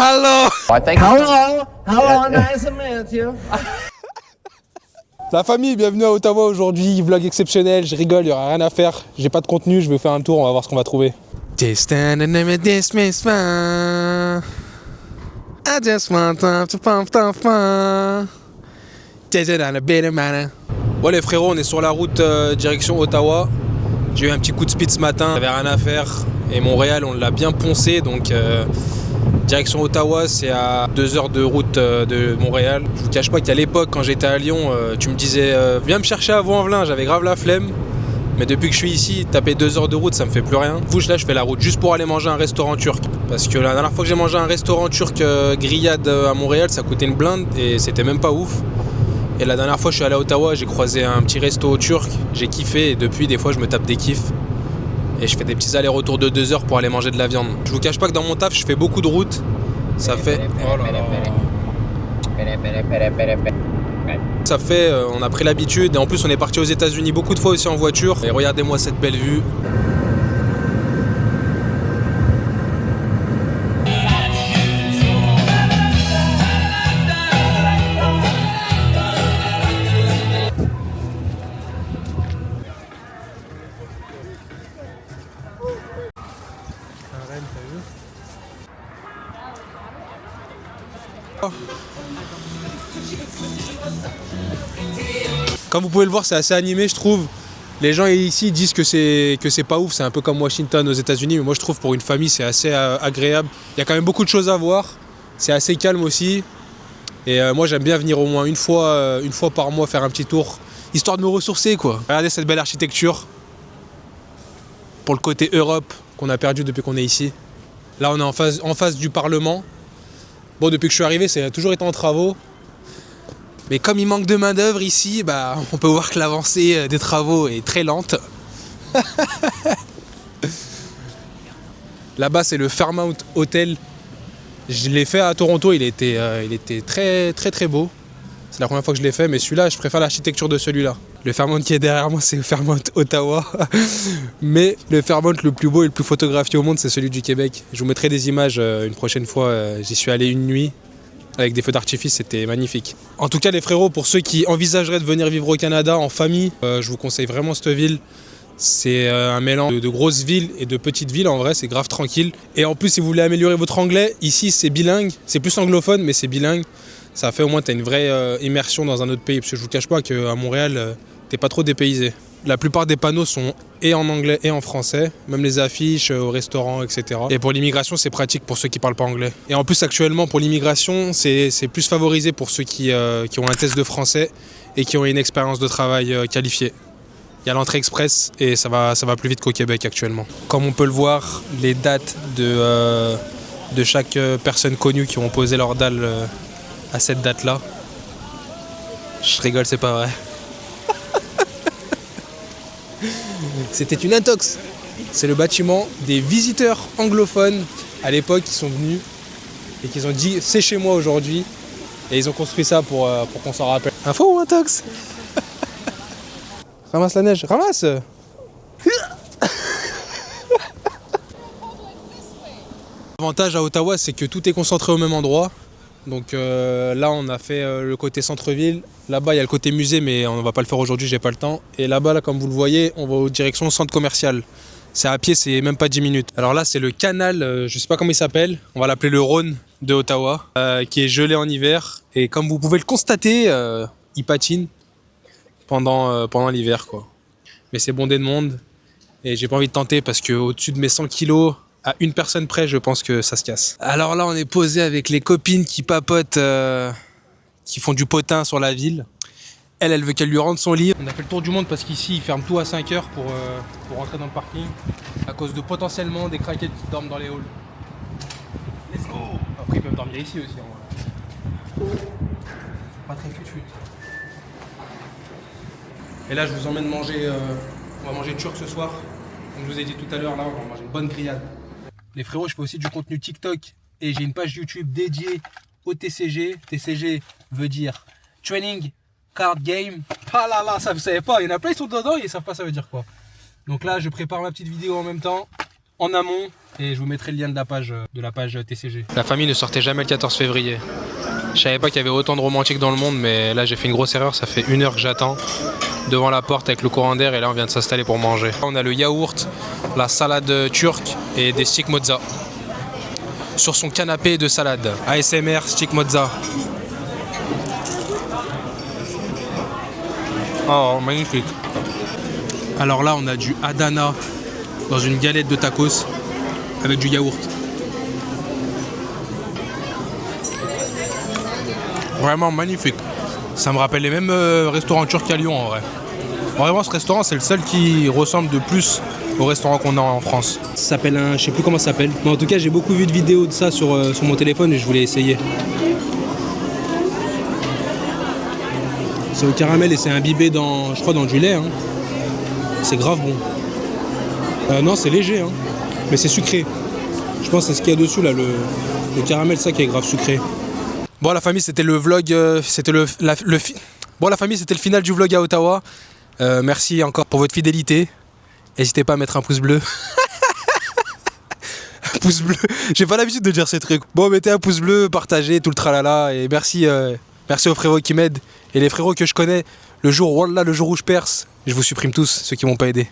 Hello. Hello, nice to meet you. La famille, bienvenue à Ottawa aujourd'hui, vlog exceptionnel, je rigole, il n'y aura rien à faire, j'ai pas de contenu, je vais faire un tour, on va voir ce qu'on va trouver. Just standing in this place, I just want to pump the fun. Bon les frérots, on est sur la route direction Ottawa. J'ai eu un petit coup de speed ce matin, j'avais rien à faire. Et Montréal, on l'a bien poncé, donc direction Ottawa, c'est à 2 heures de route de Montréal. Je vous cache pas qu'à l'époque, quand j'étais à Lyon, tu me disais viens me chercher à Vaux-en-Velin, j'avais grave la flemme. Mais depuis que je suis ici, taper 2 heures de route, ça me fait plus rien. Là, je fais la route juste pour aller manger un restaurant turc. Parce que la dernière fois que j'ai mangé un restaurant turc grillade à Montréal, ça coûtait une blinde et c'était même pas ouf. Et la dernière fois, je suis allé à Ottawa, j'ai croisé un petit resto turc, j'ai kiffé et depuis, des fois, je me tape des kiffs. Et je fais des petits allers-retours de 2 heures pour aller manger de la viande. Je vous cache pas que dans mon taf, je fais beaucoup de routes. Ça fait... Oh là là. Ça fait, on a pris l'habitude et en plus on est parti aux États-Unis beaucoup de fois aussi en voiture. Et regardez-moi cette belle vue. Comme vous pouvez le voir, c'est assez animé, je trouve. Les gens ici disent que c'est pas ouf, c'est un peu comme Washington aux États-Unis, mais moi je trouve pour une famille c'est assez agréable. Il y a quand même beaucoup de choses à voir, c'est assez calme aussi. Et moi j'aime bien venir au moins une fois par mois faire un petit tour, histoire de me ressourcer quoi. Regardez cette belle architecture pour le côté Europe qu'on a perdu depuis qu'on est ici. Là on est en face du Parlement. Bon, depuis que je suis arrivé, ça a toujours été en travaux. Mais comme il manque de main d'œuvre ici, bah, on peut voir que l'avancée des travaux est très lente. Là-bas, c'est le Fairmount Hotel. Je l'ai fait à Toronto, il était très beau. C'est la première fois que je l'ai fait, mais celui-là, je préfère l'architecture de celui-là. Le Fairmount qui est derrière moi, c'est le Fairmount Ottawa. Mais le Fairmount le plus beau et le plus photographié au monde, c'est celui du Québec. Je vous mettrai des images une prochaine fois. J'y suis allé une nuit. Avec des feux d'artifice, c'était magnifique. En tout cas, les frérots, pour ceux qui envisageraient de venir vivre au Canada en famille, je vous conseille vraiment cette ville. C'est un mélange de grosses villes et de petites villes, en vrai, c'est grave tranquille. Et en plus, si vous voulez améliorer votre anglais, ici, c'est bilingue. C'est plus anglophone, mais c'est bilingue. Ça fait au moins, tu as une vraie immersion dans un autre pays. Parce que je vous cache pas qu'à Montréal, t'es pas trop dépaysé. La plupart des panneaux sont et en anglais et en français, même les affiches au restaurant, etc. Et pour l'immigration, c'est pratique pour ceux qui parlent pas anglais. Et en plus, actuellement, pour l'immigration, c'est plus favorisé pour ceux qui ont un test de français et qui ont une expérience de travail qualifiée. Il y a l'entrée express et ça va plus vite qu'au Québec actuellement. Comme on peut le voir, les dates de chaque personne connue qui ont posé leur dalle à cette date-là. Je rigole, c'est pas vrai. C'était une intox. C'est le bâtiment des visiteurs anglophones à l'époque qui sont venus et qui ont dit c'est chez moi aujourd'hui. Et ils ont construit ça pour qu'on s'en rappelle. Info ou intox? Ramasse la neige, ramasse. L'avantage à Ottawa, c'est que tout est concentré au même endroit. Donc là, on a fait le côté centre-ville. Là-bas, il y a le côté musée, mais on ne va pas le faire aujourd'hui, j'ai pas le temps. Et là-bas, là, comme vous le voyez, on va en direction centre commercial. C'est à pied, c'est même pas 10 minutes. Alors là, c'est le canal, je sais pas comment il s'appelle. On va l'appeler le Rhône de Ottawa, qui est gelé en hiver. Et comme vous pouvez le constater, il patine pendant l'hiver, quoi. Mais c'est bondé de monde. Et j'ai pas envie de tenter parce qu'au-dessus de mes 100 kilos, à une personne près, je pense que ça se casse. Alors là, on est posé avec les copines qui papotent, qui font du potin sur la ville. Elle veut qu'elle lui rende son livre. On a fait le tour du monde parce qu'ici, ils ferment tout à 5 heures pour rentrer dans le parking. À cause de potentiellement des craquettes qui dorment dans les halls. Let's go! Après, ils peuvent dormir ici aussi. Pas très fut-fut. Et là, je vous emmène manger. On va manger turc ce soir. Comme je vous ai dit tout à l'heure, là, on va manger une bonne grillade. Les frérots, je fais aussi du contenu TikTok et j'ai une page YouTube dédiée au TCG. TCG veut dire Training Card Game. Ah là là, ça vous savez pas, il y en a plein, ils sont dedans et ils savent pas ça veut dire quoi. Donc là, je prépare ma petite vidéo en même temps. en amont et je vous mettrai le lien de la page TCG. La famille ne sortait jamais le 14 février. Je savais pas qu'il y avait autant de romantiques dans le monde, mais là j'ai fait une grosse erreur, ça fait 1 heure que j'attends devant la porte avec le courant d'air et là on vient de s'installer pour manger. On a le yaourt, la salade turque et des sticks mozza. Sur son canapé de salade. ASMR stick mozza. Oh, magnifique. Alors là, on a du Adana dans une galette de tacos avec du yaourt. Vraiment magnifique. Ça me rappelle les mêmes restaurants turcs à Lyon en vrai. Vraiment, ce restaurant, c'est le seul qui ressemble de plus au restaurant qu'on a en France. Ça s'appelle je sais plus comment ça s'appelle. Mais en tout cas, j'ai beaucoup vu de vidéos de ça sur mon téléphone et je voulais essayer. C'est au caramel et c'est imbibé je crois dans du lait. Hein. C'est grave bon. Non, c'est léger, hein. Mais c'est sucré. Je pense que c'est ce qu'il y a dessus là, le caramel, ça qui est grave sucré. Bon la famille, c'était le vlog, Bon la famille, c'était le final du vlog à Ottawa. Merci encore pour votre fidélité. N'hésitez pas à mettre un pouce bleu. Un pouce bleu. J'ai pas l'habitude de dire ces trucs. Bon, mettez un pouce bleu, partagez tout le tralala et merci aux frérots qui m'aident et les frérots que je connais. Le jour où je perce, je vous supprime tous ceux qui m'ont pas aidé.